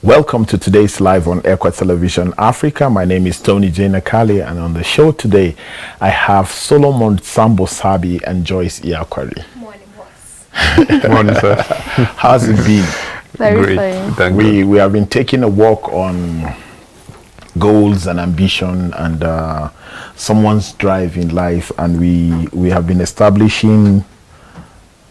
Welcome to today's live on Equa Television Africa. My name is Tony J. Nakali, and on the show today, I have Solomon Sambo Sabi and Joyce Iakwari. Morning, boss. Morning, sir. How's it been? Very fine. Thank We have been taking a walk on goals and ambition and someone's drive in life, and we have been establishing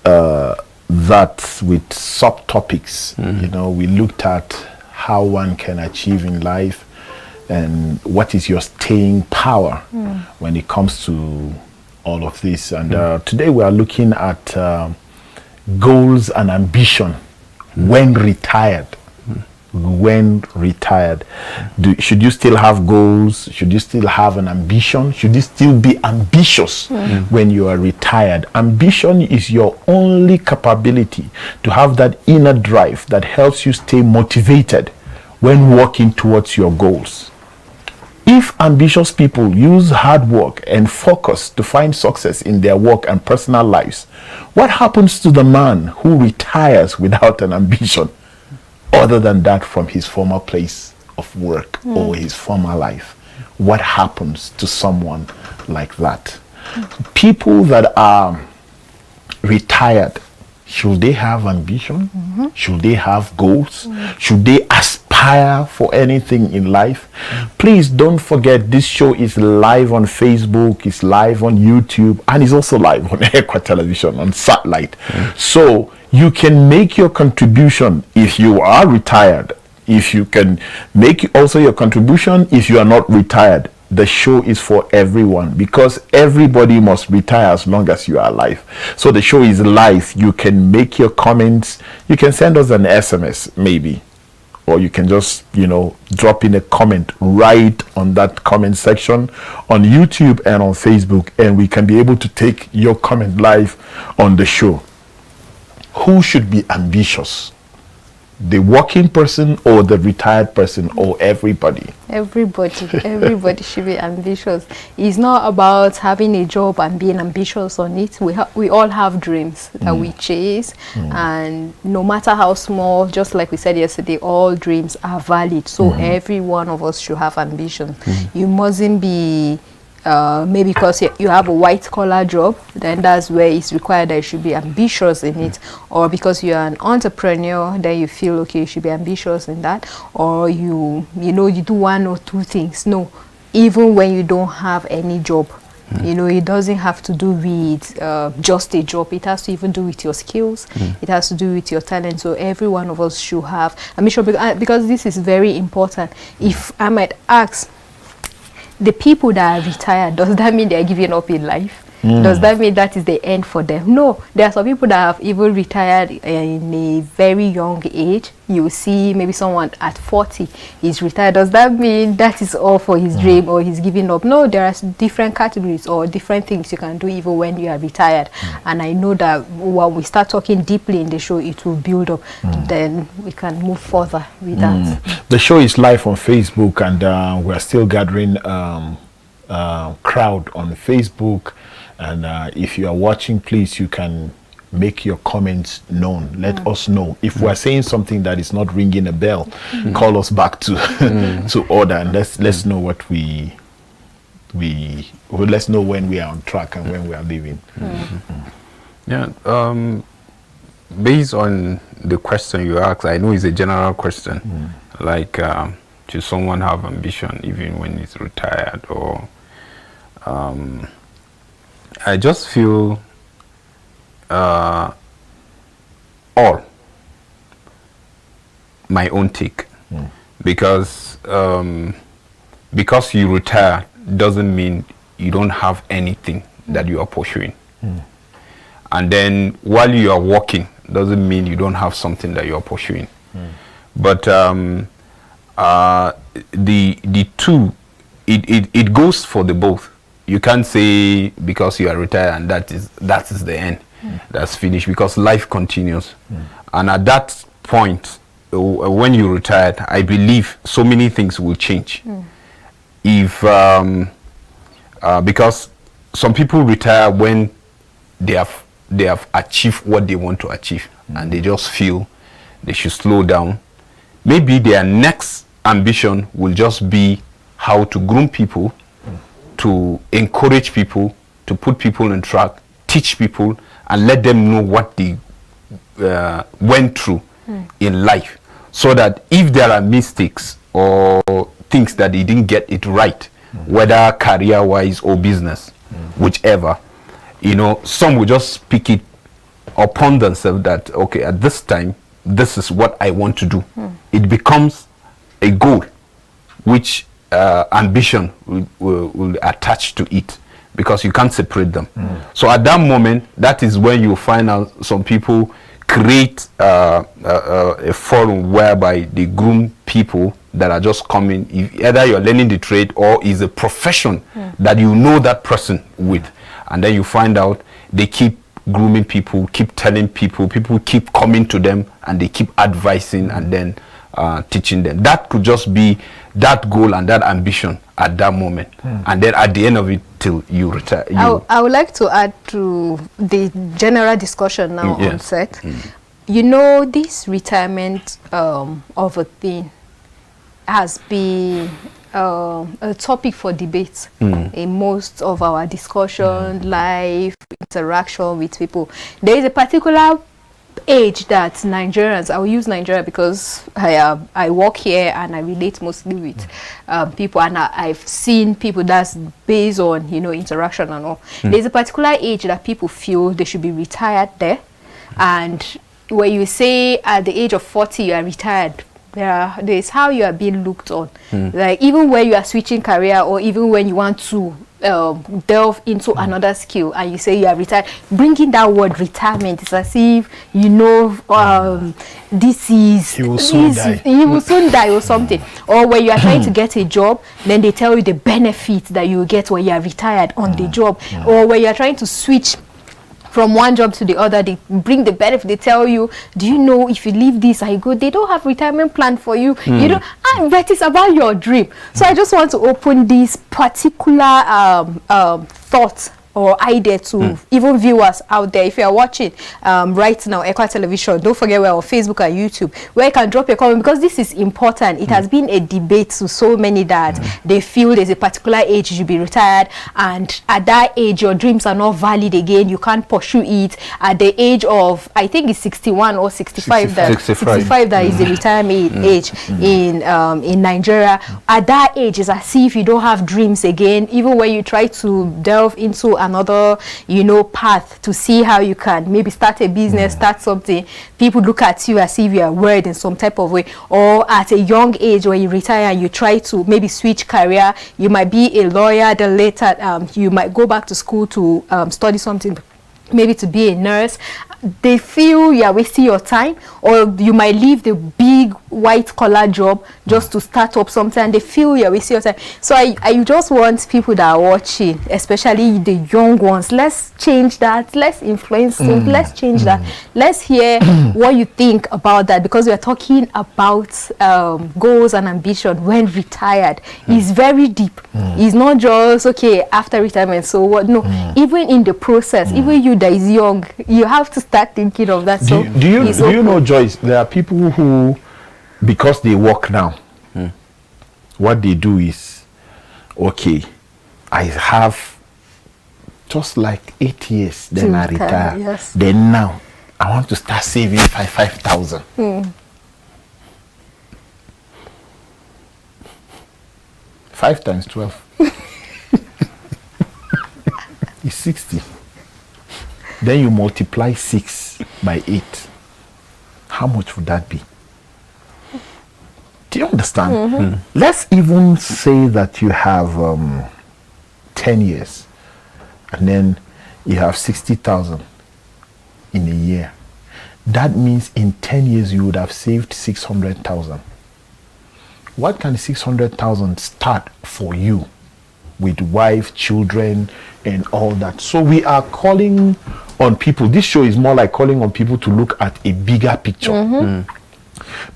that with subtopics. You know, we looked at how one can achieve in life and what is your staying power when it comes to all of this. And today we are looking at goals and ambition when retired. When retired, should you still have goals? Should you still have an ambition? Should you still be ambitious when you are retired? Ambition is your only capability to have that inner drive that helps you stay motivated when working towards your goals. If ambitious people use hard work and focus to find success in their work and personal lives, what happens to the man who retires without an ambition other than that from his former place of work or his former life? What happens to someone like that? People that are retired, should they have ambition? Should they have goals? Should they aspire for anything in life? Please don't forget, this show is live on Facebook, it's live on YouTube, and it's also live on Equa Television on satellite. So you can make your contribution if you are retired. If you can make also your contribution if you are not retired. The show is for everyone, because everybody must retire as long as you are alive. So the show is live. You can make your comments. You can send us an SMS maybe, or you can just, you know, drop in a comment right on that comment section on YouTube and on Facebook, and we can be able to take your comment live on the show. Who should be ambitious? The working person or the retired person, or everybody? Everybody should be ambitious. It's not about having a job and being ambitious on it. We all have dreams that we chase, and no matter how small, just like we said yesterday, all dreams are valid. So every one of us should have ambition. You mustn't be maybe because you have a white-collar job, then that's where it's required that you should be ambitious in it. Or because you're an entrepreneur, then you feel, okay, you should be ambitious in that. Or you do one or two things. No, even when you don't have any job, you know, it doesn't have to do with just a job. It has to even do with your skills. It has to do with your talent. So every one of us should have ambition, because this is very important. If I might ask, the people that are retired, does that mean they're giving up in life? Does that mean that is the end for them? No. There are some people that have even retired in a very young age. You see maybe someone at 40 is retired. Does that mean that is all for his dream or he's giving up? No, there are different categories or different things you can do even when you are retired. And I know that when we start talking deeply in the show, it will build up. Then we can move further with that. The show is live on Facebook, and we're still gathering crowd on Facebook. And if you are watching, please, you can make your comments known. Let us know if we're saying something that is not ringing a bell. Call us back to to order, and let's know what let's know when we are on track and when we are leaving. Yeah. Based on the question you asked, I know it's a general question. Like, should someone have ambition even when he's retired? Or I just feel all my own take, because you retire doesn't mean you don't have anything that you are pursuing, and then while you are working doesn't mean you don't have something that you are pursuing. But the two, it goes for the both. You can't say because you are retired and that is the end, that's finished, because life continues. And at that point, when you retired, I believe so many things will change. If because some people retire when they have achieved what they want to achieve, and they just feel they should slow down maybe their next ambition will just be how to groom people, to encourage people, to put people on track, teach people, and let them know what they went through in life, so that if there are mistakes or things that they didn't get it right, whether career-wise or business, whichever, you know, some will just pick it upon themselves that, okay, at this time, this is what I want to do. It becomes a goal, which ambition will attach to it, because you can't separate them. So at that moment, that is when you find out some people create a forum whereby they groom people that are just coming, either you're learning the trade or is a profession that you know that person with, and then you find out they keep grooming people, keep telling people, people keep coming to them, and they keep advising and then teaching them. That could just be that goal and that ambition at that moment, and then at the end of it till you retire. I would like to add to the general discussion now on set. You know, this retirement of a thing has been a topic for debate in most of our discussion, life, interaction with people. There is a particular age that Nigerians, I will use Nigeria because I work here and I relate mostly with people, and I've seen people that's based on, you know, interaction and all. There's a particular age that people feel they should be retired there, and when you say at the age of 40 you are retired, there's how you are being looked on. Like even when you are switching career, or even when you want to delve into another skill and you say you are retired, bringing that word retirement is as if, you know, this is he will soon die or something. Or when you are trying to get a job, then they tell you the benefits that you get when you are retired on the job. Or when you are trying to switch from one job to the other, they bring the benefit. They tell you, do you know if you leave this and you go, they don't have retirement plan for you. You know, but it's about your dream. So I just want to open this particular thought or idea to even viewers out there. If you are watching right now, Equa Television, don't forget we're on Facebook and YouTube, where you can drop your comment, because this is important. It has been a debate to so many that they feel there's a particular age you should be retired, and at that age your dreams are not valid again. You can't pursue it. At the age of, I think it's 61 or 65, 65 that is the retirement age in Nigeria. At that age, it's as if you don't have dreams again. Even when you try to delve into another, you know, path to see how you can maybe start a business, start something, people look at you as if you are weird in some type of way. Or at a young age when you retire and you try to maybe switch career, you might be a lawyer, then later you might go back to school to study something, maybe to be a nurse. They feel you are wasting your time, or you might leave the big white collar job just to start up something, and they feel you are wasting your time. So I just want people that are watching, especially the young ones, let's change that, let's influence them, let's change that. Let's hear what you think about that, because we are talking about goals and ambition when retired. It's very deep. It's not just okay after retirement, so what? No, even in the process, even you that is young, you have to start thinking of that. So do you know, Joyce, there are people who, because they work now, what they do is, okay, I have just like 8 years, then I retire. Yes. Then now I want to start saving 5,000. 5 times 12 is 60. Then you multiply 6 by 8. How much would that be? Do you understand? Let's even say that you have 10 years, and then you have 60,000 in a year. That means in 10 years you would have saved 600,000. What can 600,000 start for you with wife, children, and all that? So we are calling on people. This show is more like calling on people to look at a bigger picture.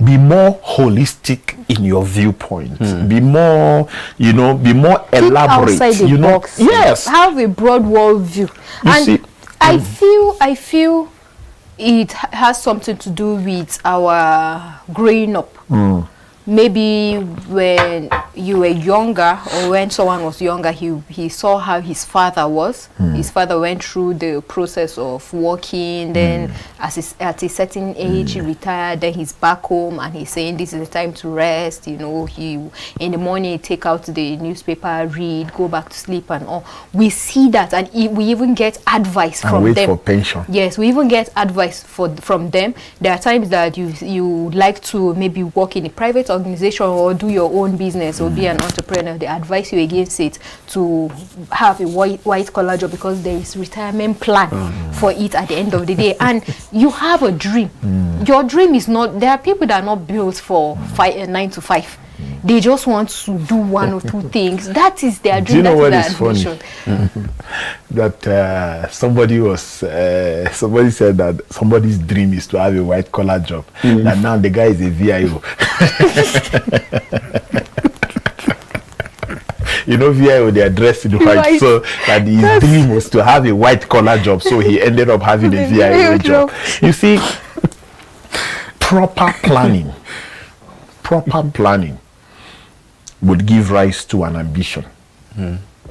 Be more holistic in your viewpoint. Be more, you know, be more elaborate. Outside the box. Yes. Have a broad world view. You and see, I feel it has something to do with our growing up. Maybe when you were younger, or when someone was younger, he saw how his father was. His father went through the process of working, then at a certain age he retired, then he's back home and he's saying this is the time to rest. You know, he in the morning take out the newspaper, read, go back to sleep and all. We see that, and we even get advice from wait them. For pension. Yes, we even get advice from them. There are times that you like to maybe work in a private organization or do your own business or be an entrepreneur. They advise you against it, to have a white collar job, because there is retirement plan for it at the end of the day. And you have a dream. Your dream is not, there are people that are not built for 9 to 5. They just want to do one or two things. That is their dream. Do you know what is is funny? That somebody said that somebody's dream is to have a white collar job. And now the guy is a VIO. You know, VIO, they are dressed in white. So that his dream was to have a white collar job. So he ended up having a VIO job. You see, proper planning would give rise to an ambition.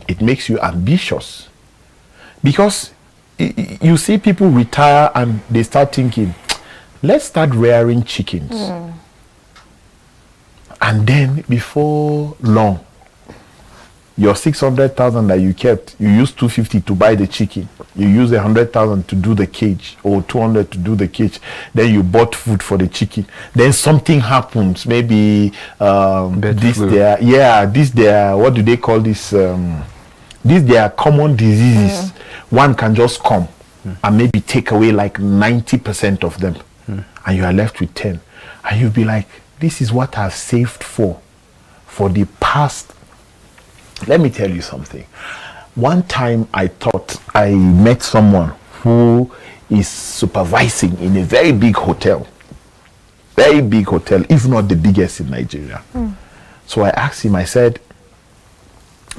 It makes you ambitious, because you see people retire and they start thinking, let's start rearing chickens. And then before long, your 600,000 that you kept, you used 250 to buy the chicken, you use 100,000 to do the cage, or 200 to do the cage, then you bought food for the chicken, then something happens, maybe what do they call this, these they are common diseases. One can just come and maybe take away like 90% of them, and you are left with 10, and you'll be like, this is what I've saved for the past. Let me tell you something. One time I thought I met someone who is supervising in a very big hotel, if not the biggest in Nigeria. So I asked him, I said,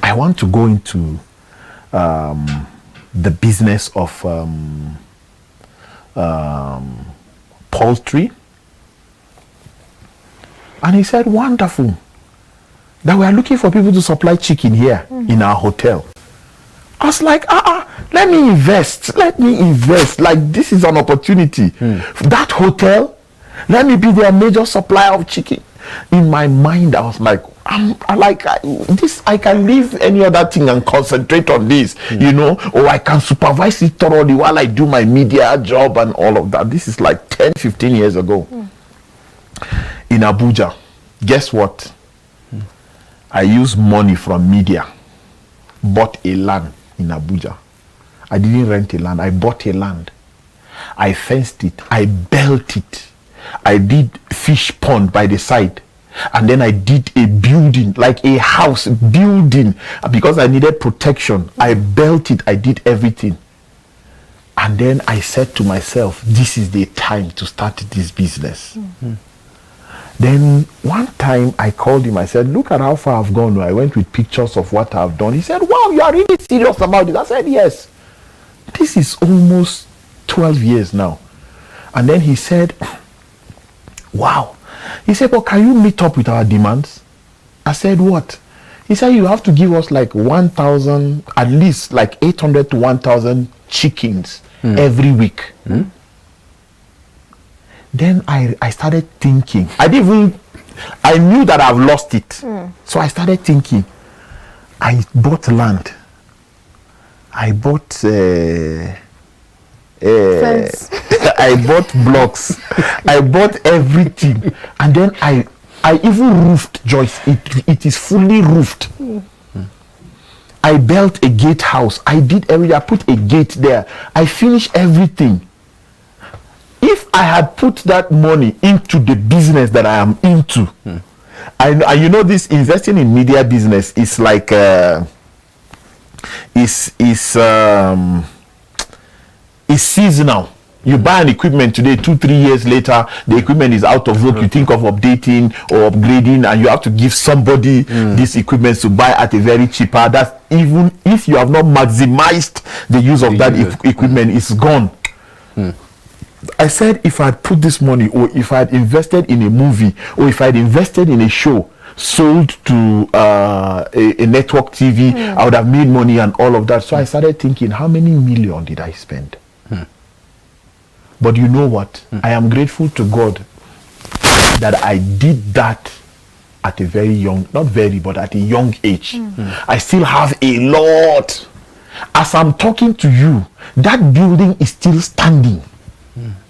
I want to go into the business of poultry. And he said, wonderful. That we are looking for people to supply chicken here in our hotel. I was like, let me invest. Like, this is an opportunity. That hotel, let me be their major supplier of chicken. In my mind, I was like, I can leave any other thing and concentrate on this, you know, or I can supervise it thoroughly while I do my media job and all of that. This is like 10, 15 years ago. In Abuja, guess what? I used money from media, bought a land in Abuja. I didn't rent a land, I bought a land. I fenced it, I built it. I did fish pond by the side. And then I did a building, like a house building, because I needed protection. I built it, I did everything. And then I said to myself, this is the time to start this business. Then one time I called him, I said, look at how far I've gone. I went with pictures of what I've done. He said, wow, you are really serious about it. I said, yes. This is almost 12 years now. And then he said, wow. He said, but can you meet up with our demands? I said, what? He said, you have to give us like 1,000, at least like 800 to 1,000 chickens every week. Then I started thinking. I knew that I've lost it. So I started thinking. I bought land. I bought I bought blocks. I bought everything. And then I even roofed, Joyce. It is fully roofed. I built a gatehouse. I did everything. I put a gate there. I finished everything. If I had put that money into the business that I am into, and you know, this investing in media business is like is seasonal. You buy an equipment today, 2-3 years later, the equipment is out of work. You think of updating or upgrading, and you have to give somebody this equipment to buy at a very cheaper. That's even if you have not maximized the use of that equipment, it's gone. I said if I'd put this money, or if I'd invested in a movie, or if I'd invested in a show, sold to a network TV, I would have made money and all of that. So I started thinking, how many million did I spend? But you know what? I am grateful to God that I did that at a very young, not very, but at a young age. I still have a lot. As I'm talking to you, that building is still standing.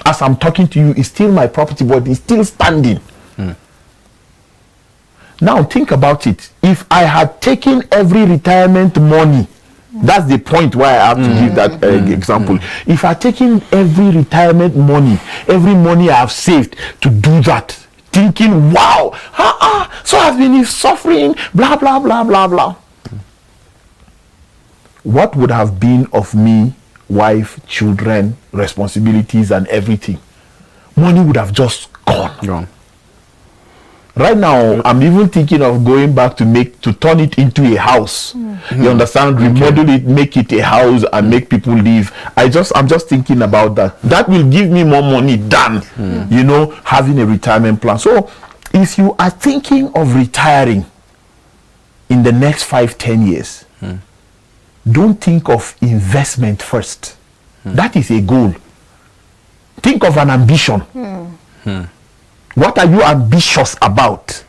As I'm talking to you, it's still my property, but it's still standing. Now think about it. If I had taken every retirement money, that's the point why I have to give that example. If I had taken every retirement money, every money I have saved to do that, thinking, wow, so I've been suffering, blah, blah, blah, blah, blah. What would have been of me, wife, children, responsibilities and everything? Money would have just gone. Right now, I'm even thinking of going back to turn it into a house. You understand? Remodel it, make it a house, and make people live. I'm just thinking about that. That will give me more money than, having a retirement plan. So, if you are thinking of retiring in the next 5-10 years, don't think of investment first. That is a goal. Think of an ambition. What are you ambitious about?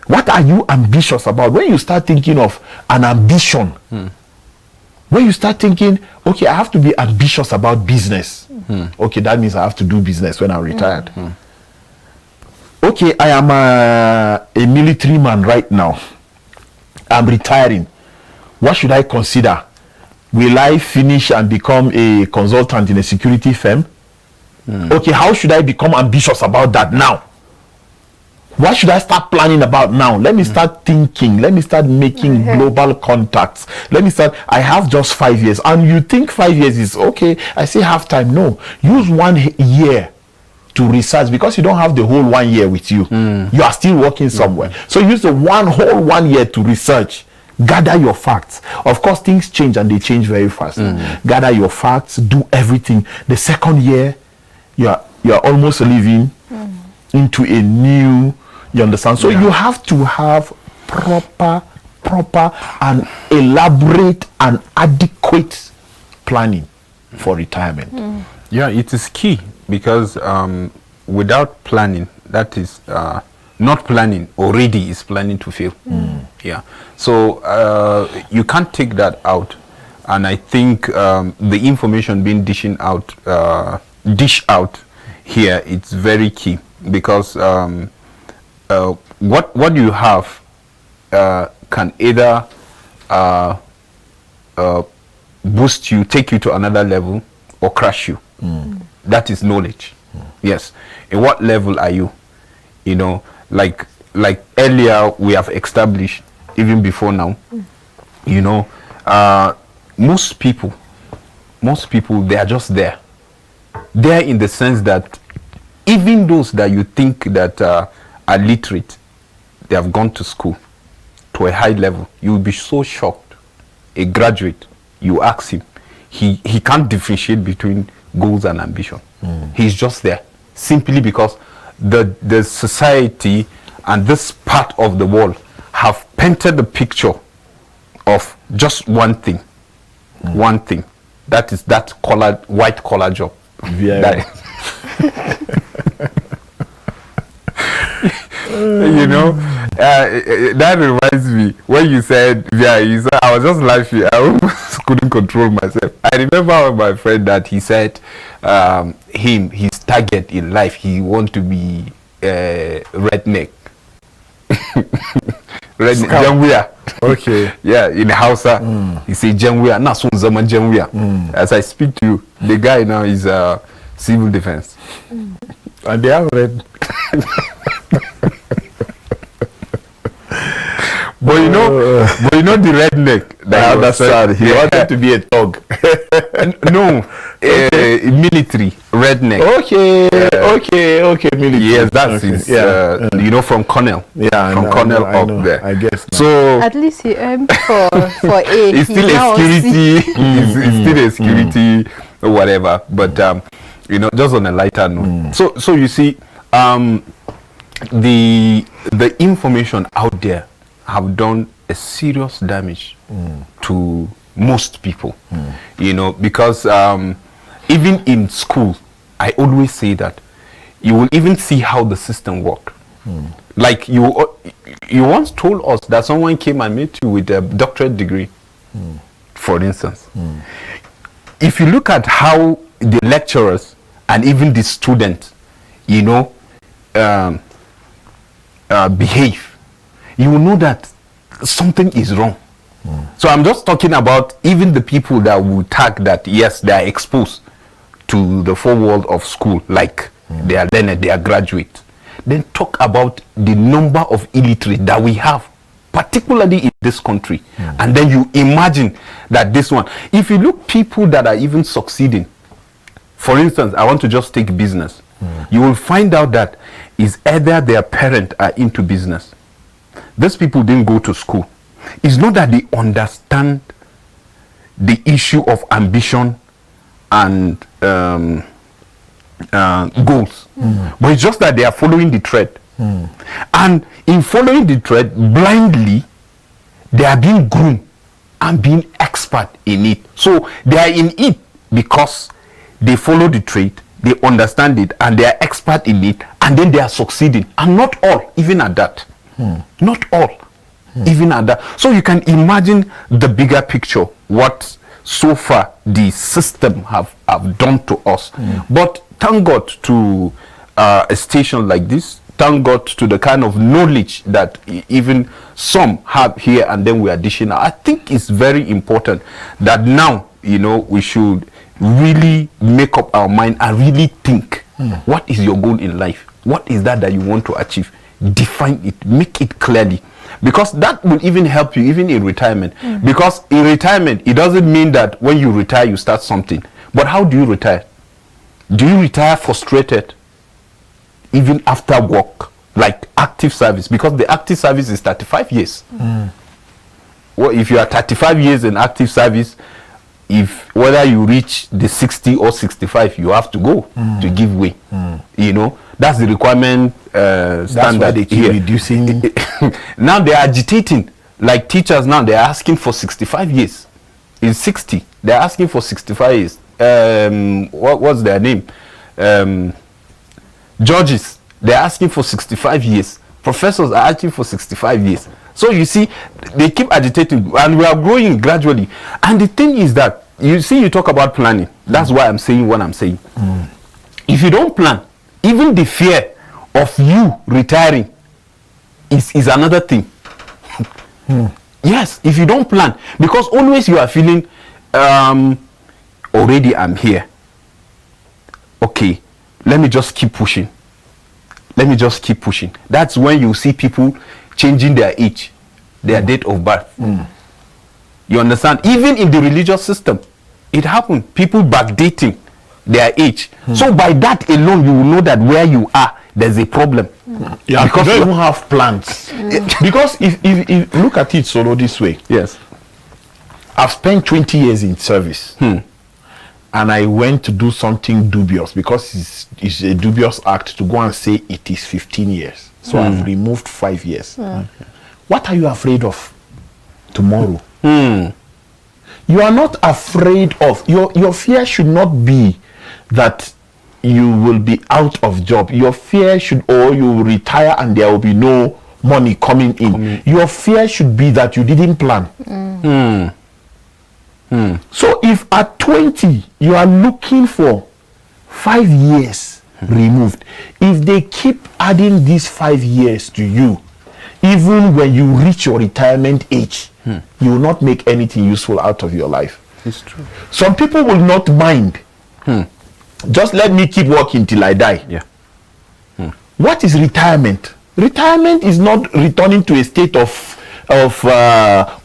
What are you ambitious about? When you start thinking of an ambition, when you start thinking, okay, I have to be ambitious about business. Okay, that means I have to do business when I'm retired. Okay, I am a military man right now. I'm retiring. What should I consider? Will I finish and become a consultant in a security firm? Okay, how should I become ambitious about that now? What should I start planning about now? Let me start thinking. Let me start making global contacts. I have just 5 years. And you think 5 years is okay, I say half time. No, use 1 year to research, because you don't have the whole 1 year with you. You are still working somewhere. So use the whole 1 year to research. Gather your facts. Of course, things change and they change very fast. Gather your facts, do everything. The second year, you are almost living into a new, you understand? So you have to have proper and elaborate and adequate planning for retirement. Yeah, it is key, because without planning, that is not planning already is planning to fail. Yeah, so you can't take that out, and I think the information being dish out here, it's very key, because what you have can either boost you, take you to another level, or crash you. That is knowledge. Yes. In what level are you? Like earlier we have established, even before now, most people, they are just there in the sense that even those that you think that are literate, they have gone to school to a high level. You will be so shocked. A graduate, you ask him, he can't differentiate between goals and ambition. He's just there simply because the society and this part of the world have painted the picture of just one thing. That is that white collar job. That reminds me when you said I was just laughing. I almost couldn't control myself. I remember my friend that he said his target in life, he want to be redneck. Jangwia. Okay. Yeah, in Hausa, he say Jangwia. Na so zaman Jangwia. As I speak to you, the guy now is civil defense. And they have red. But you know the redneck that I understand. He wanted to be a thug. No, military redneck. Okay, military. Yes, that's his. From Cornell. Yeah, from Cornell I know, there. I guess. So at least he aimed for A. It's still a security. It's still a security or whatever. But You know, just on a lighter note. So you see, the information out there have done a serious damage to most people. You know, because even in school, I always say that you will even see how the system works. Like you once told us that someone came and met you with a doctorate degree, for instance. If you look at how the lecturers and even the students, you know, behave, you will know that something is wrong. So I'm just talking about even the people that will tag that, yes, they are exposed to the full world of school, like they are learned, they are graduate. Then talk about the number of illiterate that we have, particularly in this country. And then you imagine that this one, if you look people that are even succeeding, for instance, I want to just take business. You will find out that is either their parent are into business. These people didn't go to school. It's not that they understand the issue of ambition and goals, but it's just that they are following the thread. And in following the thread blindly, they are being groomed and being expert in it. So they are in it because they follow the trade, they understand it, and they are expert in it, and then they are succeeding. And not all, even at that. Not all, even at that. So you can imagine the bigger picture, what so far the system have done to us. But thank God to a station like this. Thank God to the kind of knowledge that even some have here, and then we are dishing out. I think it's very important that now, you know, we should really make up our mind and really think, what is your goal in life? What is that you want to achieve? Define it, make it clearly. Because that will even help you even in retirement. Because in retirement, it doesn't mean that when you retire, you start something. But how do you retire? Do you retire frustrated even after work, like active service? Because the active service is 35 years. Well, if you are 35 years in active service, if whether you reach the 60 or 65, you have to go to give way. You know, that's the requirement standard. That's why they keep reducing. Now they are agitating, like teachers now, they are asking for 65 years. It's 60. They are asking for 65 years. What's their name? Judges, they're asking for 65 years. Professors are asking for 65 years. So you see, they keep agitating, and we are growing gradually. And the thing is that, you see, you talk about planning. That's why I'm saying what I'm saying. If you don't plan, even the fear of you retiring is another thing. Yes, if you don't plan, because always you are feeling, already I'm here. Okay, let me just keep pushing. Let me just keep pushing. That's when you see people changing their age, their date of birth. You understand? Even in the religious system, it happened. People backdating their age. So by that alone, you will know that where you are, there's a problem. Yeah, because you don't have plans. Because if look at it solo this way. Yes. I've spent 20 years in service. And I went to do something dubious, because it's a dubious act to go and say it is 15 years. So I've removed 5 years. What are you afraid of tomorrow? You are not afraid of, your fear should not be that you will be out of job. Your fear should, or you will retire and there will be no money coming in. Your fear should be that you didn't plan. So if at 20 you are looking for 5 years removed, if they keep adding these 5 years to you, even when you reach your retirement age, you will not make anything useful out of your life. It's true. Some people will not mind. Just let me keep working till I die. Yeah. What is retirement? Retirement is not returning to a state of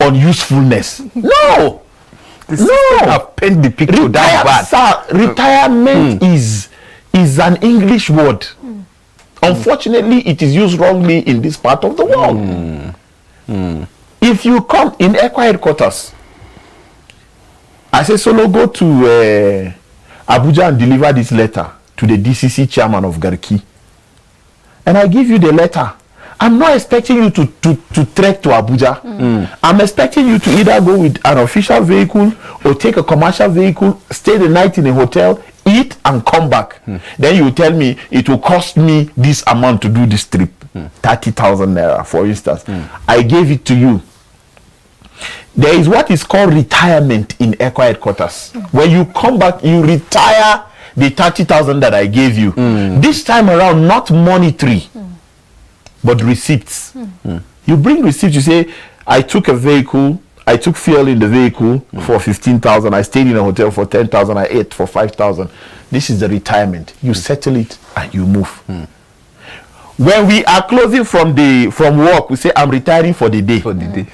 unusefulness. No. I've painted the picture that bad. Sir, retirement is an English word. Unfortunately, it is used wrongly in this part of the world. If you come in ECWA headquarters, I say, Solo, go to Abuja and deliver this letter to the DCC chairman of Garki, and I give you the letter, I'm not expecting you to trek to Abuja. I'm expecting you to either go with an official vehicle or take a commercial vehicle, stay the night in a hotel, eat and come back. Then you tell me it will cost me this amount to do this trip, 30,000 naira, for instance. I gave it to you. There is what is called retirement in ECHO headquarters. When you come back, you retire the 30,000 that I gave you. This time around, not monetary, but receipts. You bring receipts. You say, I took a vehicle, I took fuel in the vehicle for 15,000. I stayed in a hotel for 10,000. I ate for 5,000. This is the retirement. You settle it and you move. When we are closing from work, we say, I'm retiring for the day.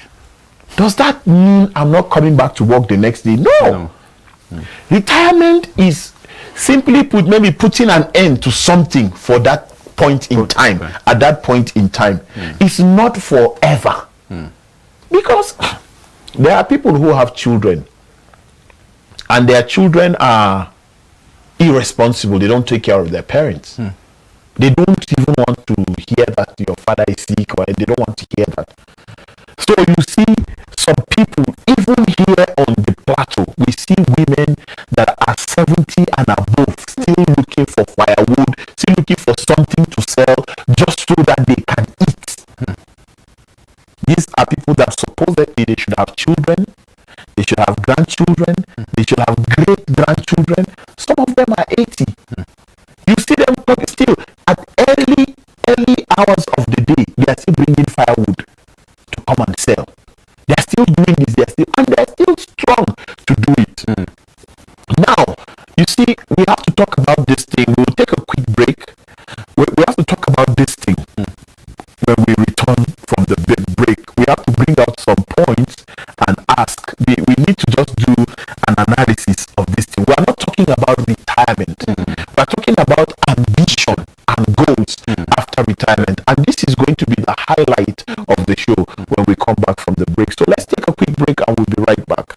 Does that mean I'm not coming back to work the next day? No. Retirement is simply maybe putting an end to something for that point in time. At that point in time, it's not forever. Because there are people who have children, and their children are irresponsible. They don't take care of their parents. They don't even want to hear that your father is sick, or they don't want to hear that. So you see some people, even here on the plateau, we see women that are 70 and above, still looking for firewood, still looking for something to sell, just so that they can eat. These are people that supposedly they should have children, they should have grandchildren, they should have great-grandchildren. Some of them are 80. You see them still at early hours of the day, they are still bringing firewood to come and sell. They are still doing this, and they are still strong to do it. Now, you see, we have to talk about this thing. We'll take a quick break. We have to talk about this thing when we return from the break. We have to bring out some points and ask. We need to just do an analysis of this thing. We are not talking about retirement. We are talking about ambition and goals after retirement. And this is going to be the highlight of the show when we come back from the break. So let's take a quick break and we'll be right back.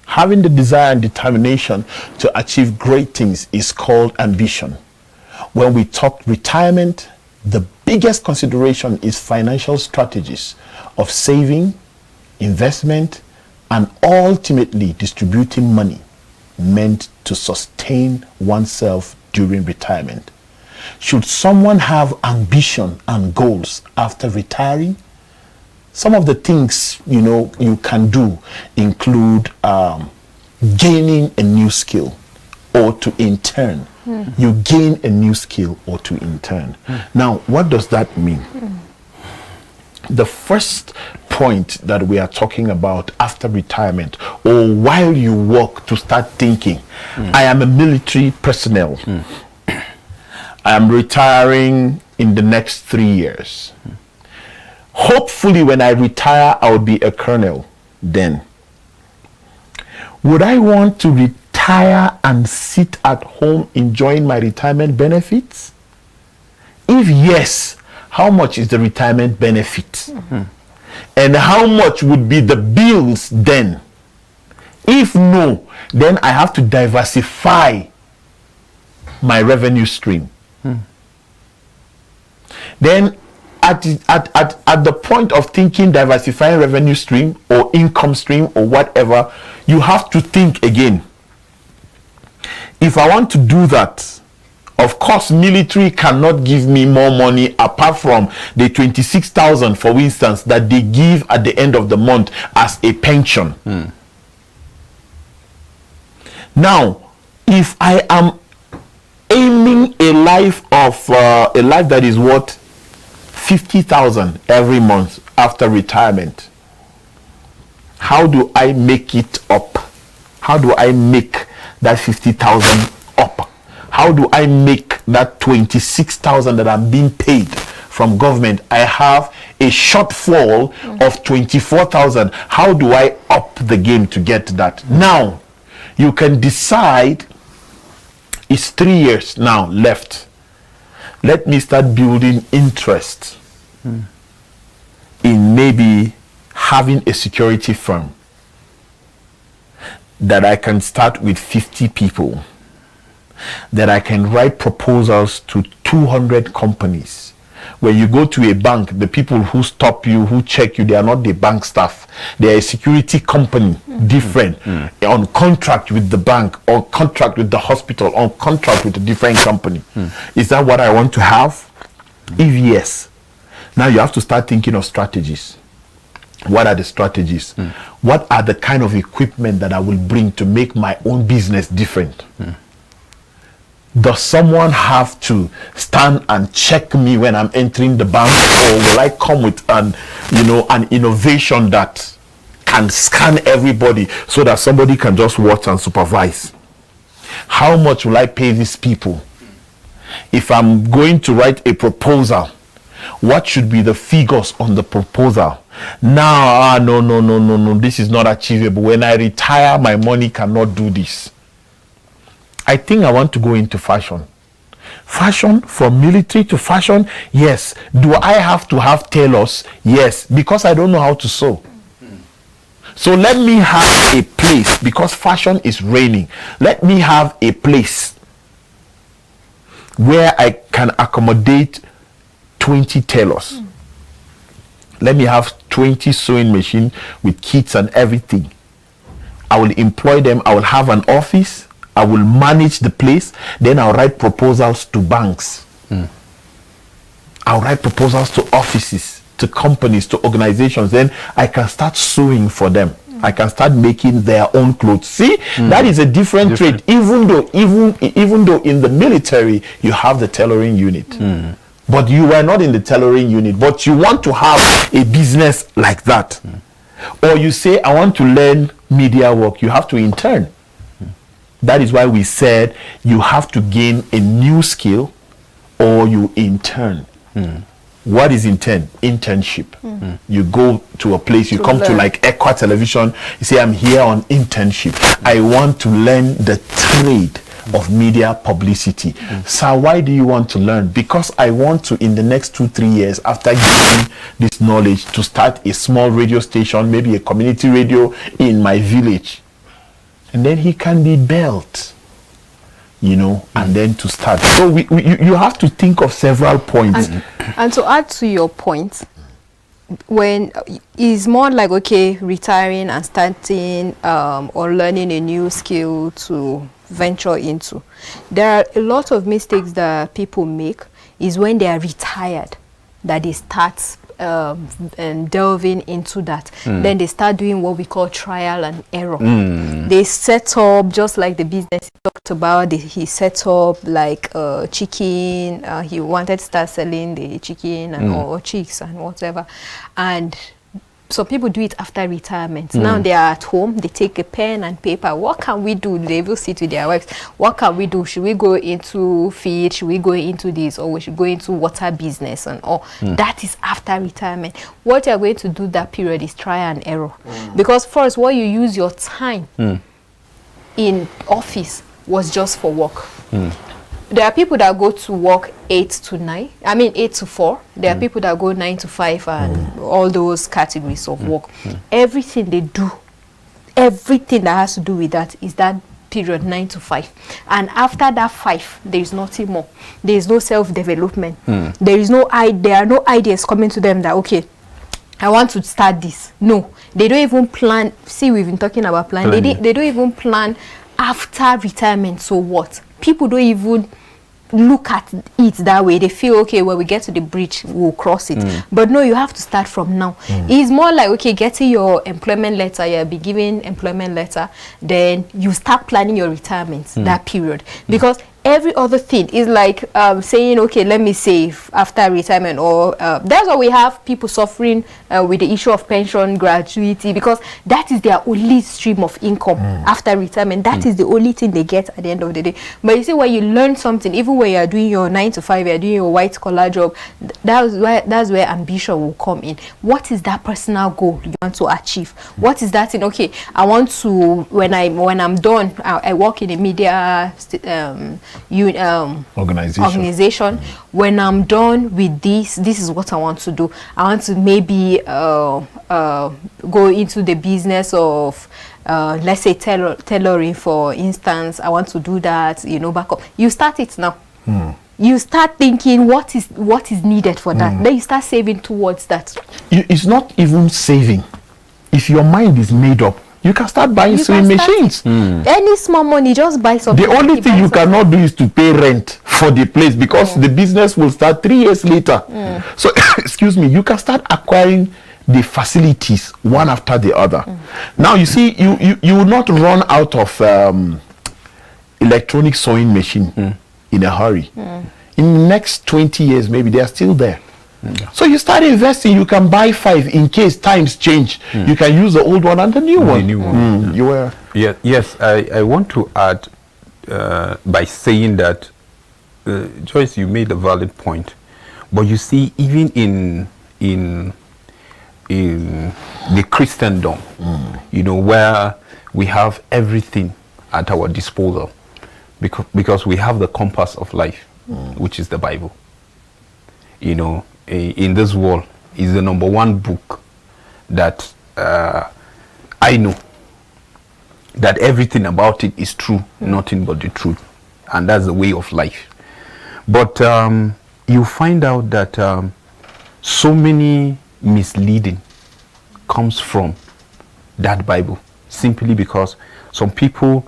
Having the desire and determination to achieve great things is called ambition. When we talk retirement, the biggest consideration is financial strategies of saving, investment, and ultimately distributing money meant to sustain oneself during retirement. Should someone have ambition and goals after retiring? Some of the things you can do include gaining a new skill, or to intern. You gain a new skill or to intern. Now, what does that mean? The first point that we are talking about after retirement, or while you work, to start thinking, I am a military personnel. I am retiring in the next 3 years. Hopefully, when I retire, I will be a colonel then. Would I want to retire and sit at home enjoying my retirement benefits? If yes, how much is the retirement benefit? And how much would be the bills then? If no, then I have to diversify my revenue stream. Then at the point of thinking diversifying revenue stream or income stream or whatever, you have to think again. If I want to do that, of course, military cannot give me more money apart from the 26,000, for instance, that they give at the end of the month as a pension. Now, if I am aiming a life that is worth 50,000 every month after retirement, how do I make it up? How do I make that 50,000 up? How do I make that 26,000 that I'm being paid from government? I have a shortfall of 24,000. How do I up the game to get that? Now, you can decide, it's 3 years now left. Let me start building interest in maybe having a security firm that I can start with 50 people, that I can write proposals to 200 companies. When you go to a bank, the people who stop you, who check you, they are not the bank staff. They are a security company, different, on contract with the bank, or contract with the hospital, or contract with a different company. Is that what I want to have? If yes, now you have to start thinking of strategies. What are the strategies? What are the kind of equipment that I will bring to make my own business different? Does someone have to stand and check me when I'm entering the bank, or will I come with an innovation that can scan everybody so that somebody can just watch and supervise? How much will I pay these people? If I'm going to write a proposal, what should be the figures on the proposal? Now, no, this is not achievable. When I retire, my money cannot do this. I think I want to go into fashion. Fashion, from military to fashion, yes. Do I have to have tailors? Yes, because I don't know how to sew. So let me have a place, because fashion is reigning. Let me have a place where I can accommodate 20 tailors. Let me have 20 sewing machines with kits and everything. I will employ them. I will have an office. I will manage the place. Then I'll write proposals to banks. I'll write proposals to offices, to companies, to organizations. Then I can start sewing for them. I can start making their own clothes. See, that is a different trade. Even though in the military you have the tailoring unit, but you were not in the tailoring unit. But you want to have a business like that, or you say, I want to learn media work. You have to intern. That is why we said you have to gain a new skill, or you intern. What is intern? Internship. You go to a place, you come to like Equa Television, you say, I'm here on internship. I want to learn the trade of media publicity. So why do you want to learn? Because I want to, in the next 2-3 years, after getting this knowledge, to start a small radio station, maybe a community radio in my village. And then he can be built, and then to start. So you have to think of several points. And to add to your point, when it's more like, okay, retiring and starting or learning a new skill to venture into, there are a lot of mistakes that people make is when they are retired, that they start and delving into that. Then they start doing what we call trial and error. They set up, just like the business he talked about, he set up like chicken. He wanted to start selling the chicken and or chicks and whatever. And some people do it after retirement. Now they are at home, they take a pen and paper. What can we do? They will sit with their wives. What can we do? Should we go into feed? Should we go into this? Or we should go into water business and all? That is after retirement. What you are going to do that period is try and error. Because first, what you use your time in office was just for work. There are people that go to work 8 to 9. I mean 8 to 4. There are people that go 9 to 5 and all those categories of work. Everything they do, everything that has to do with that is that period 9 to 5. And after that 5, there is nothing more. There is no self-development. There are no ideas coming to them that, okay, I want to start this. No, they don't even plan. See, we've been talking about plan. They don't even plan after retirement. So what? People don't even look at it that way. They feel, okay, when we get to the bridge, we'll cross it. But no, you have to start from now. It's more like, okay, getting your employment letter, you'll be given employment letter, then you start planning your retirement that period. Because every other thing is like saying, okay, let me save after retirement, or that's why we have people suffering with the issue of pension, gratuity, because that is their only stream of income after retirement. That is the only thing they get at the end of the day. But you see, when you learn something, even when you are doing your 9 to 5, you are doing your white collar job, that's where ambition will come in. What is that personal goal you want to achieve? What is that thing? Okay, I want to, when I'm done, I work in a media organization. When I'm done with this is what I want to do. I want to maybe go into the business of let's say tailoring, for instance. I want to do that, back up. You start it now. You start thinking what is needed for that. Then you start saving towards that. It's not even saving. If your mind is made up, you can start buying sewing machines. Any small money, just buy something. The only thing you cannot do is to pay rent for the place, because the business will start 3 years later. So, excuse me, you can start acquiring the facilities one after the other. Now, you see, you will not run out of electronic sewing machine in a hurry. In the next 20 years, maybe they are still there. So you start investing. You can buy 5 in case times change. You can use the old one and the new one. You were yes. I want to add by saying that Joyce, you made a valid point, but you see, even in the Christendom, where we have everything at our disposal, because we have the compass of life, which is the Bible. In this world is the #1 book that I know that everything about it is true, nothing but the truth, and that's the way of life. But you find out that so many misleading comes from that Bible, simply because some people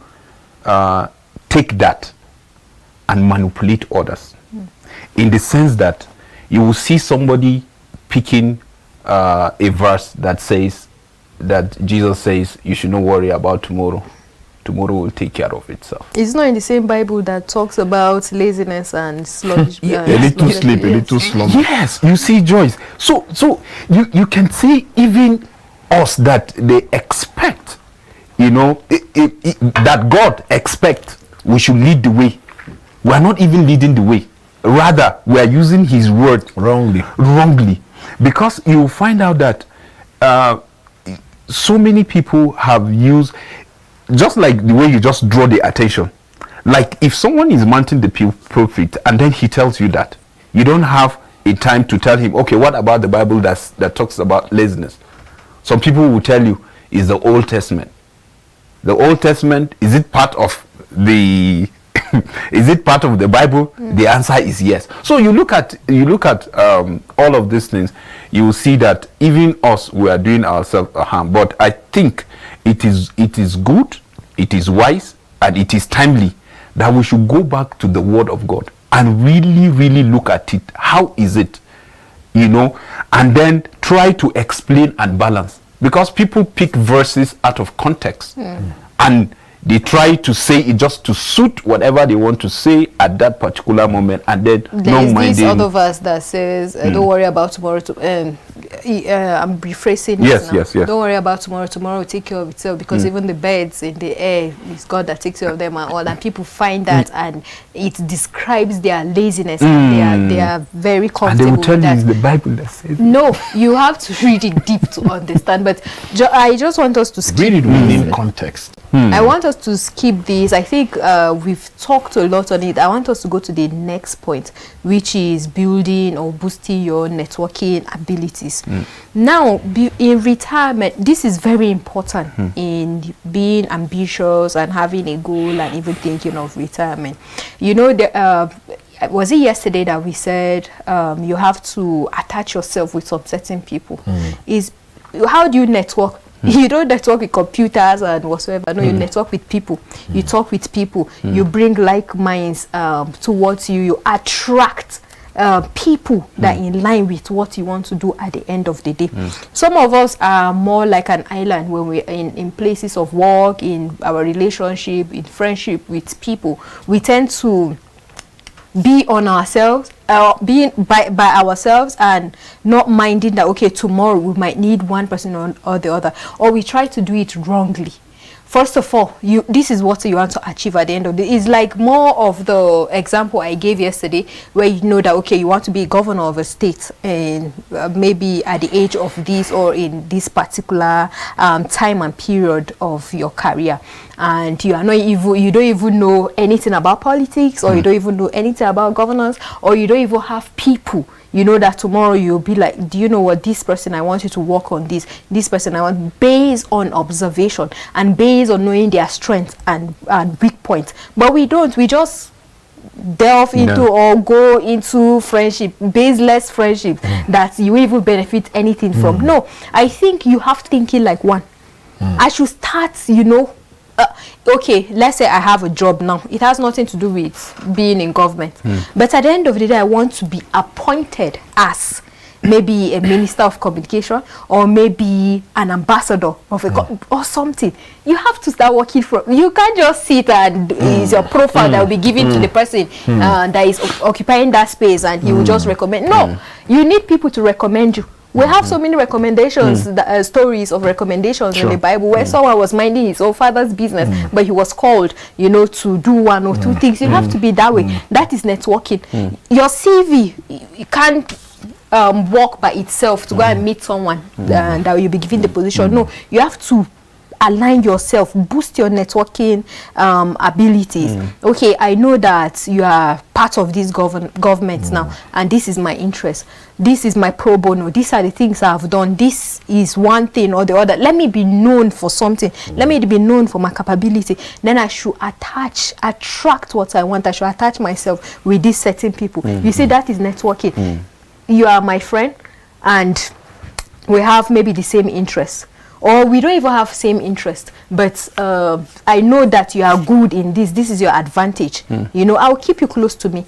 take that and manipulate others, in the sense that you will see somebody picking a verse that says, that Jesus says, you should not worry about tomorrow. Tomorrow will take care of itself. It's not in the same Bible that talks about laziness and sluggish. A little sleep, a little slumber. Yes, you see, Joyce. So you can see, even us, that they expect, that God expects we should lead the way. We are not even leading the way. Rather, we are using his word wrongly, because you find out that so many people have used, just like the way you just draw the attention, like if someone is mounting the pulpit and then he tells you that, you don't have a time to tell him, okay, what about the Bible that talks about laziness? Some people will tell you, is the Old Testament. The Old Testament, is it part of the is it part of the Bible? The answer is yes. So you look at all of these things, you will see that even us, we are doing ourselves a harm. But I think it is good, it is wise, and it is timely that we should go back to the Word of God and really look at it. How is it? And then try to explain and balance, because people pick verses out of context and they try to say it just to suit whatever they want to say at that particular moment, and then there's this other verse that says, don't worry about tomorrow. I'm rephrasing it now. Yes. Don't worry about tomorrow. Tomorrow will take care of itself, because even the birds in the air, it's God that takes care of them and all. And people find that, and it describes their laziness. And they are very comfortable with that. And they will tell you it's the Bible that says it. No, you have to read it deep to understand. But I just want us to skip read it within context. I want us to skip this. I think we've talked a lot on it. I want us to go to the next point, which is building or boosting your networking abilities. Now, in retirement, this is very important in being ambitious and having a goal and even thinking of retirement. Was it yesterday that we said you have to attach yourself with some certain people? How do you network? You don't network with computers and whatsoever. No, you network with people. You talk with people. You bring like minds towards you. You attract people that are in line with what you want to do at the end of the day. Some of us are more like an island when we're in places of work, in our relationship, in friendship with people. We tend to be on ourselves, being by ourselves, and not minding that, okay, tomorrow we might need one person or the other, or we try to do it wrongly. First of all, this is what you want to achieve at the end of the day. It's like more of the example I gave yesterday, where you know that, okay, you want to be governor of a state, and maybe at the age of this or in this particular time and period of your career, and you are not even, you don't even know anything about politics, or you don't even know anything about governance, or you don't even have people. You know that tomorrow you'll be like, do you know what, this person, I want you to work on this person I want, based on observation and based on knowing their strengths and weak points. But we don't, we just delve into or go into friendship, baseless friendship that you even benefit anything from. No, I think you have thinking like one. I should start, you know, okay, let's say I have a job now. It has nothing to do with being in government. But at the end of the day, I want to be appointed as maybe a minister of communication, or maybe an ambassador of a or something. You have to start working from. You can't just sit and is your profile that will be given to the person that is occupying that space, and he will just recommend. No, you need people to recommend you. We have so many recommendations, stories of recommendations in the Bible, where someone was minding his own father's business, but he was called, you know, to do one or two things. You have to be that way. That is networking. Your CV, you can't work by itself to go and meet someone that you'll be given the position. No, you have to align yourself, boost your networking abilities. Okay, I know that you are part of this government now, and this is my interest. This is my pro bono. These are the things I've done. This is one thing or the other. Let me be known for something. Let me be known for my capability. Then I should attract what I want. I should attach myself with these certain people. You see, that is networking. You are my friend, and we have maybe the same interests. Or we don't even have same interest, but I know that you are good in this. This is your advantage. You know, I'll keep you close to me.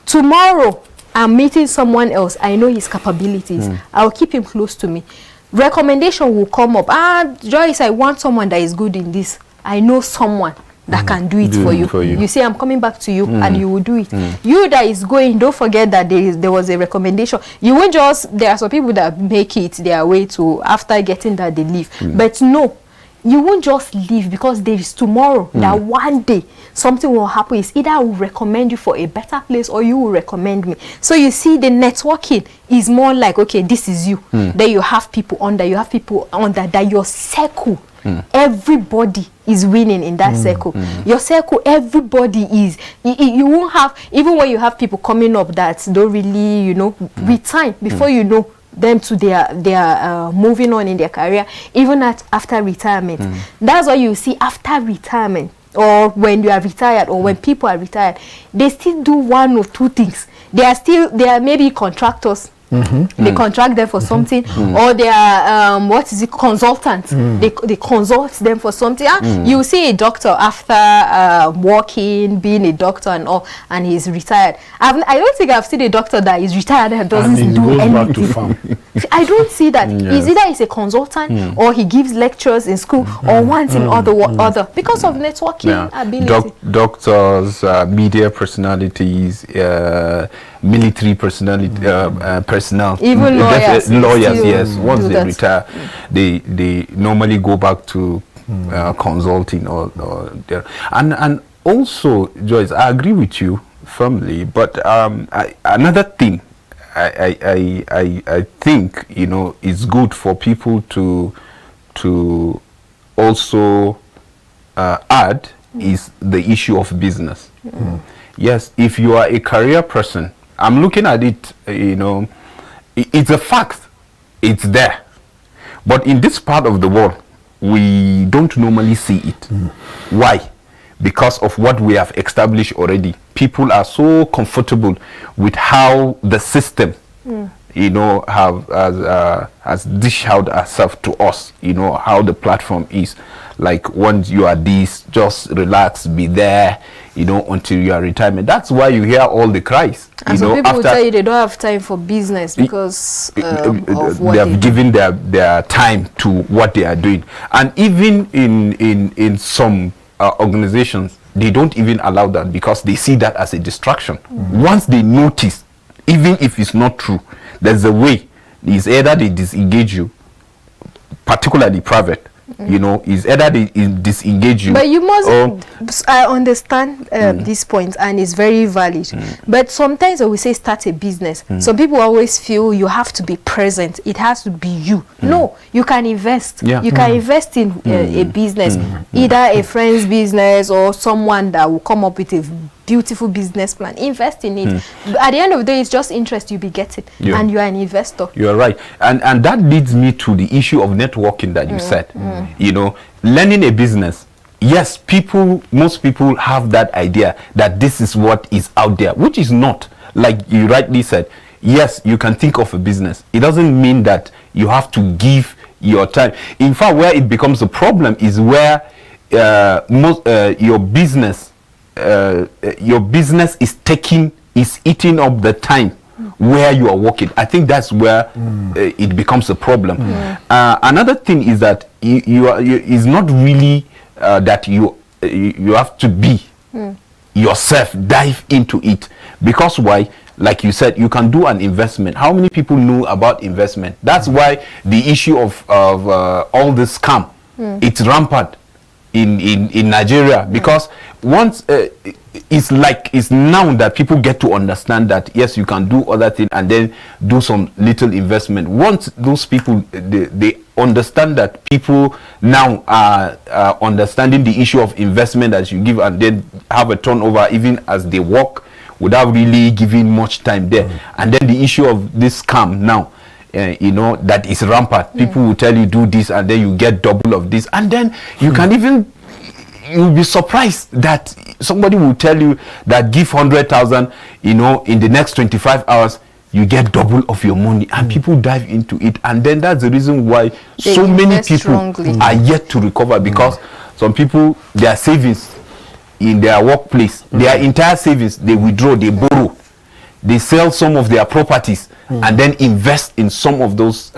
Tomorrow, I'm meeting someone else. I know his capabilities. I'll keep him close to me. Recommendation will come up. Joyce, I want someone that is good in this. I know someone that can do it for you. You say, I'm coming back to you, and you will do it. You that is going, don't forget that there was a recommendation. You won't just, there are some people that make it their way to, after getting that, they leave. But no, you won't just leave, because there is tomorrow that one day something will happen. Is either I will recommend you for a better place, or you will recommend me. So you see, the networking is more like, okay, this is you. Then you have people under, that your circle. Everybody is winning in that circle. Your circle, everybody is. You won't have, even when you have people coming up that don't really, you know, with time, before you know them to their moving on in their career, even after retirement. That's why you see, after retirement, or when you are retired, or when people are retired, they still do one or two things. They are maybe contractors. They contract them for something, or they are consultants. They consult them for something. You see a doctor after working, being a doctor and all, and he's retired. I don't think I've seen a doctor that is retired and doesn't do anything. I don't see that. Is either he's a consultant, or he gives lectures in school, or once in other, because of networking ability. Doctors, media personalities, military personality, personnel, even lawyers, yes. Once they retire, they normally go back to consulting or there. And also, Joyce, I agree with you firmly. But another thing I think, you know, is good for people to also add is the issue of business. Yes, if you are a career person, I'm looking at it, you know, it's a fact, it's there. But in this part of the world, we don't normally see it. Why? Because of what we have established already. People are so comfortable with how the system, you know, has dished out herself to us, you know, how the platform is. Like, once you are this, just relax, be there, you know, until your retirement. That's why you hear all the cries. And some people will tell you they don't have time for business because of what they have given their time to what they are doing. And even in some organizations, they don't even allow that because they see that as a distraction. Once they notice, even if it's not true, there's a way. It's either they disengage you, particularly private, you know, is either they disengage you. But you must, I understand this point, and it's very valid. But sometimes I will say start a business. Some people always feel you have to be present. It has to be you. No, you can invest. Yeah. You can invest in a business, either a friend's business or someone that will come up with a beautiful business plan. Invest in it. At the end of the day, it's just interest you'll be getting, and you are an investor. You are right, and that leads me to the issue of networking that you said. You know, learning a business. Yes, most people have that idea that this is what is out there, which is not. Like you rightly said, yes, you can think of a business. It doesn't mean that you have to give your time. In fact, where it becomes a problem is where your business is eating up the time where you are working. I think that's where it becomes a problem. Another thing is that it's not really that you have to be yourself, dive into it. Because why? Like you said, you can do an investment. How many people know about investment? That's why the issue of all this scam, it's rampant in Nigeria, because once it's now that people get to understand that yes, you can do other things and then do some little investment. Once those people they understand that people now are understanding the issue of investment that you give and then have a turnover even as they work without really giving much time there. And then the issue of this scam now, you know, that is rampant. People will tell you do this and then you get double of this, and then you can even, you'll be surprised that somebody will tell you that give 100,000, you know, in the next 25 hours you get double of your money, and people dive into it. And then that's the reason why so many people are yet to recover, because some people, their savings in their workplace, their entire savings, they withdraw, they borrow, they sell some of their properties and then invest in some of those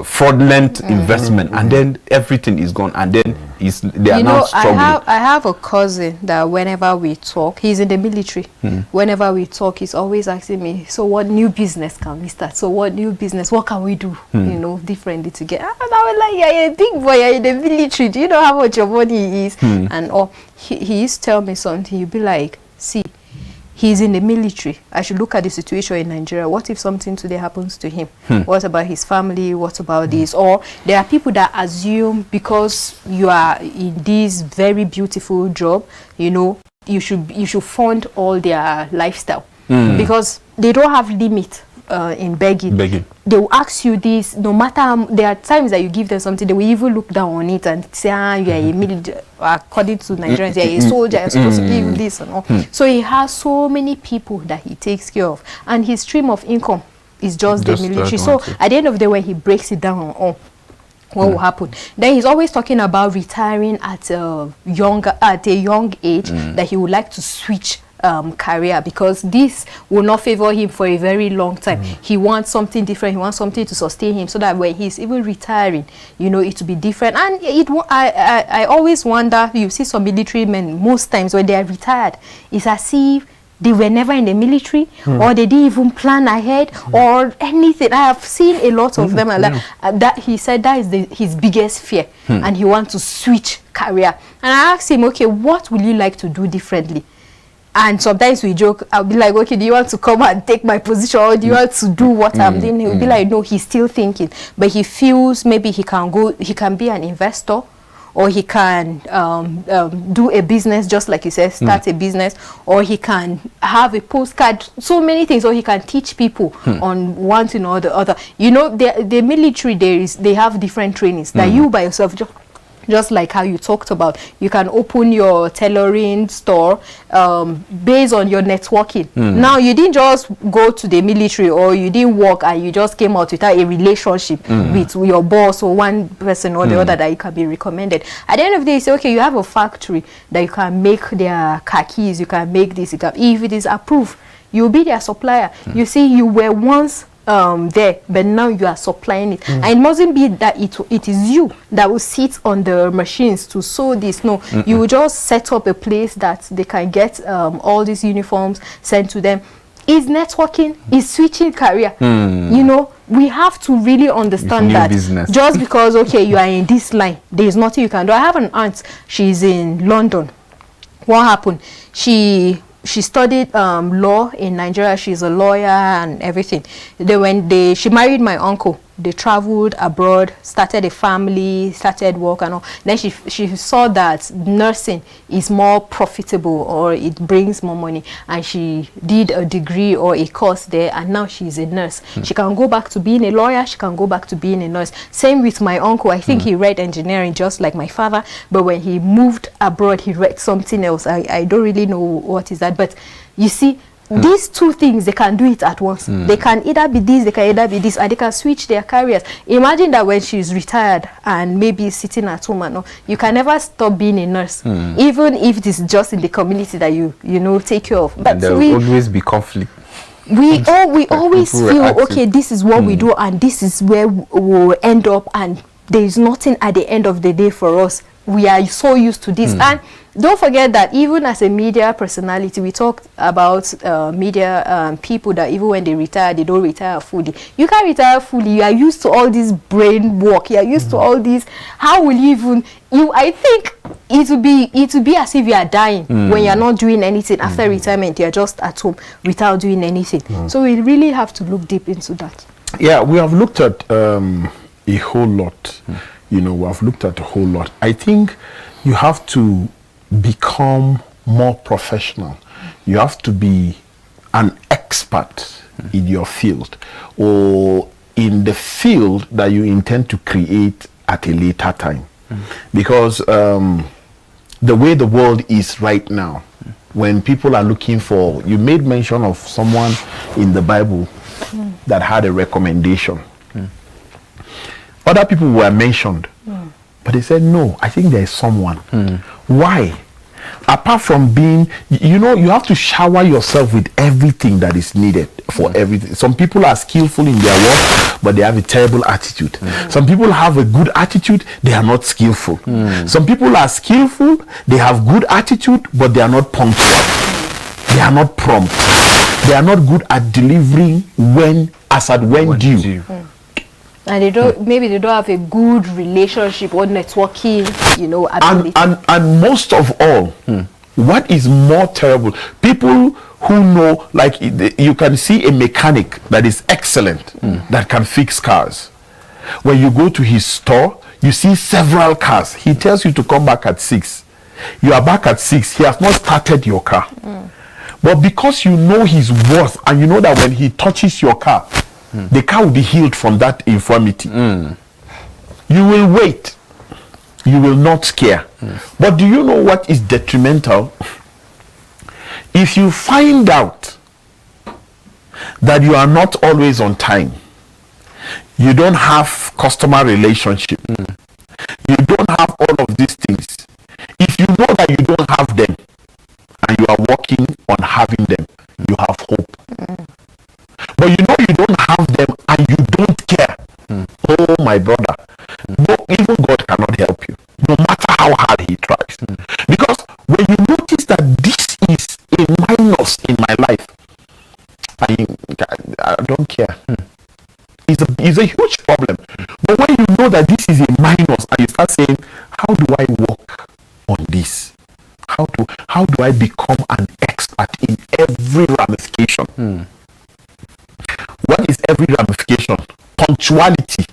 fraudulent investment, and then everything is gone, and then they are now struggling. I have a cousin that whenever we talk, he's in the military. Whenever we talk, he's always asking me, so what new business can we start? So what new business, what can we do, you know, differently to get? And I was like, yeah, you're a big boy, you're in the military, do you know how much your money is? And he used to tell me something. He'd be like, see, he's in the military. I should look at the situation in Nigeria. What if something today happens to him? What about his family? What about this? Or there are people that assume because you are in this very beautiful job, you know, you should fund all their lifestyle because they don't have limit in begging. They will ask you this, no matter how, there are times that you give them something, they will even look down on it and say, you are a military, according to Nigerians, you are a soldier, you're supposed to give this and all. So he has so many people that he takes care of, and his stream of income is just the military. So at the end of the day, when he breaks it down on all, what will happen? Then he's always talking about retiring at a young age, that he would like to switch career, because this will not favor him for a very long time. He wants something different. He wants something to sustain him, so that when he's even retiring, you know, it will be different. And I always wonder, you see some military men, most times when they are retired, it's as if they were never in the military, or they didn't even plan ahead, or anything. I have seen a lot of them like that. He said that is his biggest fear, and he wants to switch career. And I asked him, okay, what will you like to do differently? And sometimes we joke, I'll be like, okay, do you want to come and take my position, or do you want to do what I'm doing? He'll be like, no, he's still thinking. But he feels maybe he can be an investor, or he can do a business, just like you said, start a business, or he can have a postcard, so many things, or he can teach people on one thing or the other. You know, the military, they have different trainings that you by yourself just Just like how you talked about, you can open your tailoring store based on your networking. Now, you didn't just go to the military, or you didn't work and you just came out without a relationship with your boss or one person or the other that you can be recommended. At the end of the day, you say, okay, you have a factory that you can make their khakis, you can make this, if it is approved, you'll be their supplier. You see, you were once there, but now you are supplying it, and it mustn't be that it is you that will sit on the machines to sew this. No, you will just set up a place that they can get all these uniforms sent to them. Is networking, is switching career. You know, we have to really understand that business. Just because, okay, you are in this line, there is nothing you can do. I have an aunt, she's in London. What happened? She studied law in Nigeria. She's a lawyer and everything. She married my uncle. They traveled abroad, started a family, started work and all. Then she saw that nursing is more profitable, or it brings more money, and she did a degree or a course there, and now she's a nurse. She can go back to being a lawyer, she can go back to being a nurse. Same with my uncle. I think he read engineering just like my father, but when he moved abroad, he read something else. I don't really know what is that, but you see, these two things, they can do it at once. They can either be this, they can either be this, and they can switch their careers. Imagine that when she's retired and maybe sitting at home and all, you can never stop being a nurse, even if it is just in the community that you know take care of. But there will always be conflict. We always feel, okay, this is what we do, and this is where we'll end up, and there is nothing at the end of the day for us. We are so used to this. And don't forget that even as a media personality, we talked about media people that even when they retire, they don't retire fully. You can't retire fully. You are used to all this brain work. You are used to all this. How will you even? I think it will be as if you are dying when you are not doing anything. After retirement, you are just at home without doing anything. So we really have to look deep into that. Yeah, we have looked at a whole lot. You know, we have looked at a whole lot. I think you have to become more professional. You have to be an expert in your field, or in the field that you intend to create at a later time. Because the way the world is right now, when people are looking for, you made mention of someone in the Bible that had a recommendation. Other people were mentioned, but they said, no, I think there is someone. Why? Apart from being, you know, you have to shower yourself with everything that is needed for everything. Some people are skillful in their work, but they have a terrible attitude. Some people have a good attitude, they are not skillful. Some people are skillful, they have good attitude, but they are not punctual. They are not prompt. They are not good at delivering when due. And they don't, maybe they don't have a good relationship or networking, you know, ability. And most of all, what is more terrible, people who know, like you can see a mechanic that is excellent, that can fix cars. When you go to his store, you see several cars. He tells you to come back at 6. You are back at 6. He has not started your car. But because you know his worth, and you know that when he touches your car, the car will be healed from that infirmity. You will wait. You will not scare. But do you know what is detrimental? If you find out that you are not always on time, you don't have customer relationship, you don't have all of these things. If you know that you don't have them and you are working on having them, you have hope. But you know you don't have them and you don't care. Oh, my brother, no, even God cannot help you, no matter how hard he tries. Because when you notice that this is a minus in my life, I don't care. It's a huge problem. But when you know that this is a minus and you start saying, how do I work on this? How do I become an expert in every ramification? What is every ramification? Punctuality.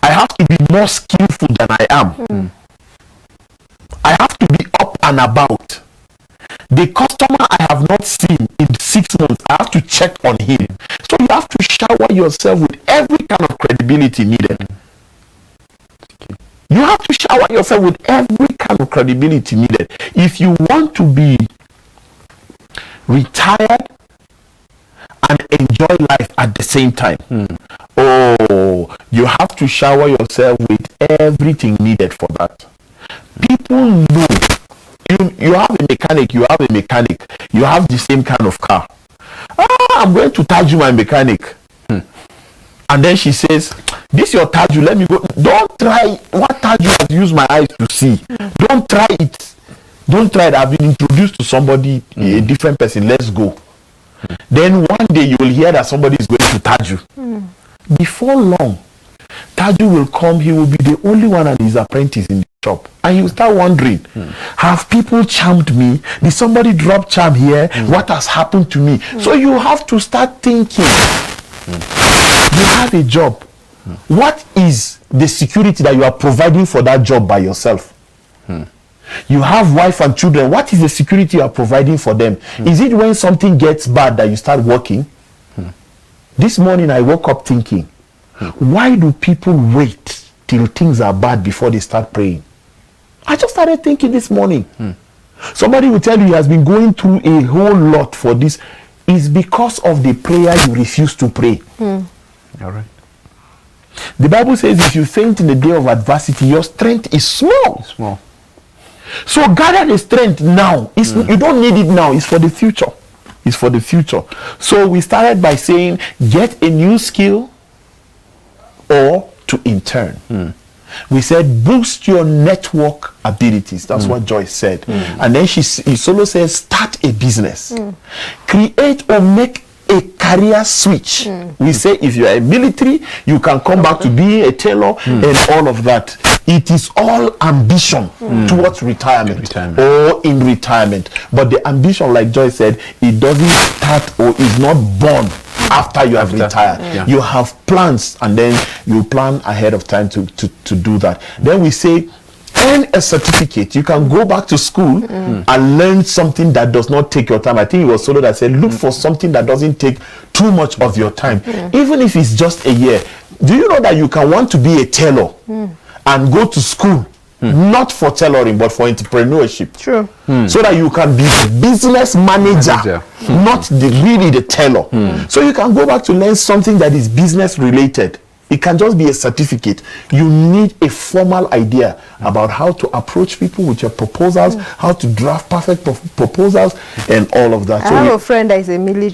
I have to be more skillful than I am. I have to be up and about. The customer I have not seen in 6 months, I have to check on him. So you have to shower yourself with every kind of credibility needed. You have to shower yourself with every kind of credibility needed. If you want to be retired and enjoy life at the same time, oh, you have to shower yourself with everything needed for that. People know. You have a mechanic, you have the same kind of car. I'm going to charge you my mechanic. And then she says, this your Taju, let me go. Don't try what Taju has used my eyes to see. Don't try it. Don't try it. I've been introduced to somebody, a different person. Let's go. Then one day you will hear that somebody is going to Taju. Before long, Taju will come. He will be the only one and his apprentice in the shop. And you start wondering, have people charmed me? Did somebody drop charm here? What has happened to me? So you have to start thinking. You have a job. What is the security that you are providing for that job by yourself? You have wife and children. What is the security you are providing for them? Is it when something gets bad that you start working? This morning I woke up thinking, why do people wait till things are bad before they start praying? I just started thinking this morning. Somebody will tell you he has been going through a whole lot for this. It's because of the prayer you refuse to pray. All right. The Bible says if you faint in the day of adversity, your strength is small. So gather the strength now. You don't need it now. It's for the future. It's for the future. So we started by saying, get a new skill or to intern. We said, boost your network abilities. That's what Joyce said. And then he solo says, start a business. Create or make a career switch. We say if you are a military, you can come back to being a tailor and all of that. It is all ambition towards retirement or in retirement. But the ambition, like Joyce said, it doesn't start or is not born after you have retired. You have plans and then you plan ahead of time to do that. Then we say, earn a certificate. You can go back to school and learn something that does not take your time. I think it was Solo that said, look for something that doesn't take too much of your time, even if it's just a year. Do you know that you can want to be a tailor and go to school, not for tailoring, but for entrepreneurship? True. So that you can be the business manager, not really the tailor. So you can go back to learn something that is business related. It can just be a certificate. You need a formal idea about how to approach people with your proposals, how to draft perfect proposals, and all of that. I have a friend that is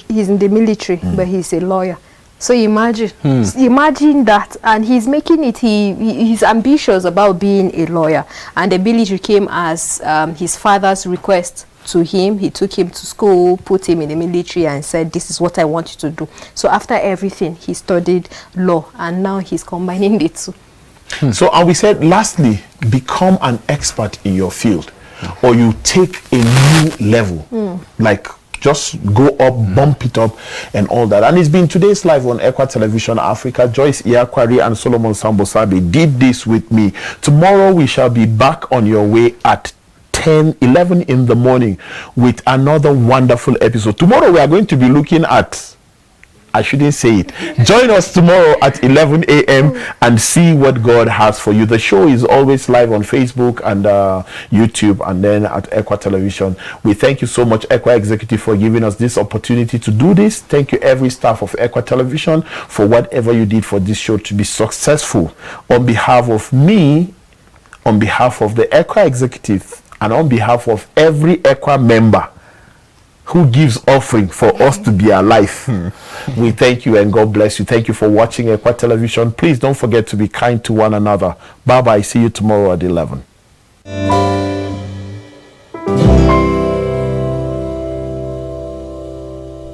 he's in the military, but he's a lawyer. So imagine that, and he's making it. He's ambitious about being a lawyer, and the military came as his father's request to him. He took him to school, put him in the military, and said, this is what I want you to do. So after everything, he studied law, and now he's combining the two. So, and we said, lastly, become an expert in your field, or you take a new level, like just go up, bump it up, and all that. And it's been today's live on Equa Television Africa. Joyce Iakwari and Solomon Sambosabe did this with me. Tomorrow we shall be back on your way at 11 in the morning with another wonderful episode. Tomorrow we are going to be looking at, I shouldn't say it. Join us tomorrow at 11 a.m. and see what God has for you. The show is always live on Facebook and YouTube, and then at Equa Television. We thank you so much, Equa Executive, for giving us this opportunity to do this. Thank you, every staff of Equa Television, for whatever you did for this show to be successful. On behalf of me, on behalf of the Equa Executive, and on behalf of every Equa member who gives offering for us to be alive, we thank you and God bless you. Thank you for watching Equa Television. Please don't forget to be kind to one another. Bye bye. See you tomorrow at 11.